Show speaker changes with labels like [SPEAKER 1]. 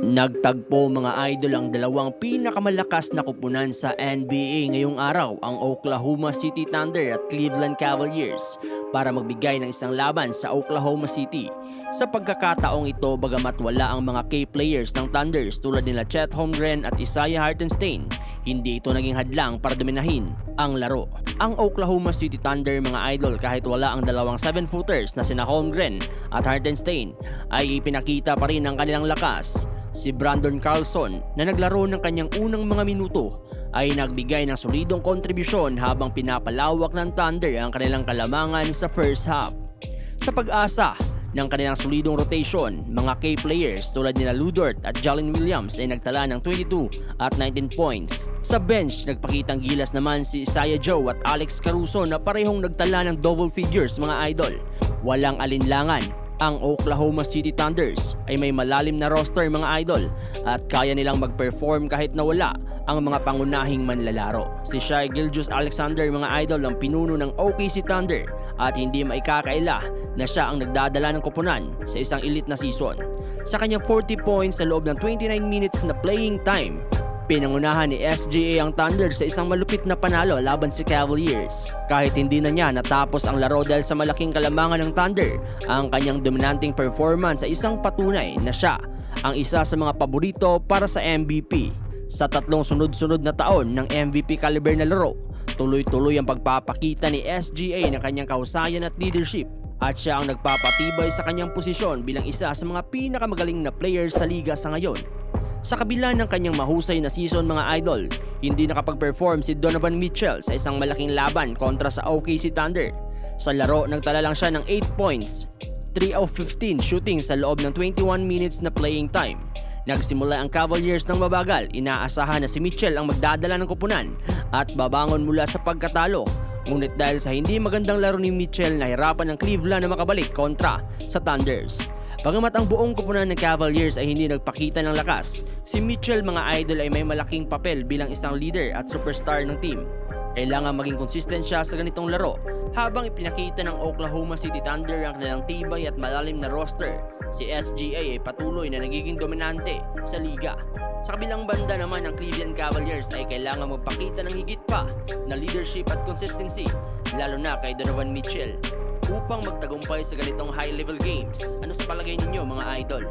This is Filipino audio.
[SPEAKER 1] Nagtagpo mga idol ang dalawang pinakamalakas na kupunan sa NBA ngayong araw, ang Oklahoma City Thunder at Cleveland Cavaliers, para magbigay ng isang laban sa Oklahoma City. Sa pagkakataong ito, bagamat wala ang mga key players ng Thunders tulad nila Chet Holmgren at Isaiah Hartenstein, hindi ito naging hadlang para dominahin ang laro. Ang Oklahoma City Thunder mga idol, kahit wala ang dalawang 7-footers na sina Holmgren at Hartenstein, ay ipinakita pa rin ang kanilang lakas. Si Brandon Carlson na naglaro ng kanyang unang mga minuto ay nagbigay ng solidong kontribusyon habang pinapalawak ng Thunder ang kanilang kalamangan sa first half. Sa pag-asa ng kanilang solidong rotation, mga key players tulad nila Lu Dort at Jalen Williams ay nagtala ng 22 at 19 points. Sa bench, nagpakitang gilas naman si Isaiah Joe at Alex Caruso na parehong nagtala ng double figures mga idol. Walang alinlangan, ang Oklahoma City Thunders ay may malalim na roster mga idol at kaya nilang mag-perform kahit na wala ang mga pangunahing manlalaro. Si Shai Gilgeous-Alexander mga idol ang pinuno ng OKC Thunder at hindi maikakaila na siya ang nagdadala ng koponan sa isang elite na season. Sa kanyang 40 points sa loob ng 29 minutes na playing time, pinangunahan ni SGA ang Thunder sa isang malupit na panalo laban si Cavaliers. Kahit hindi na niya natapos ang laro dahil sa malaking kalamangan ng Thunder, ang kanyang dominanting performance ay isang patunay na siya ang isa sa mga paborito para sa MVP. Sa tatlong sunod-sunod na taon ng MVP caliber na laro, tuloy-tuloy ang pagpapakita ni SGA ng kanyang kahusayan at leadership, at siya ang nagpapatibay sa kanyang posisyon bilang isa sa mga pinakamagaling na players sa liga sa ngayon. Sa kabila ng kanyang mahusay na season mga idol, hindi nakapag-perform si Donovan Mitchell sa isang malaking laban kontra sa OKC Thunder. Sa laro, nagtala lang siya ng 8 points, 3 of 15 shooting sa loob ng 21 minutes na playing time. Nagsimula ang Cavaliers ng mabagal, inaasahan na si Mitchell ang magdadala ng koponan at babangon mula sa pagkatalo. Ngunit dahil sa hindi magandang laro ni Mitchell, nahirapan ng Cleveland na makabalik kontra sa Thunders. Bagamat ang buong koponan ng Cavaliers ay hindi nagpakita ng lakas, si Mitchell mga idol ay may malaking papel bilang isang leader at superstar ng team. Kailangan maging consistent siya sa ganitong laro habang ipinakita ng Oklahoma City Thunder ang kanilang tibay at malalim na roster. Si SGA ay patuloy na nagiging dominante sa liga. Sa kabilang banda naman ng Cleveland Cavaliers ay kailangan magpakita ng higit pa na leadership at consistency, lalo na kay Donovan Mitchell, upang magtagumpay sa ganitong high-level games. Ano sa palagay ninyo mga idol?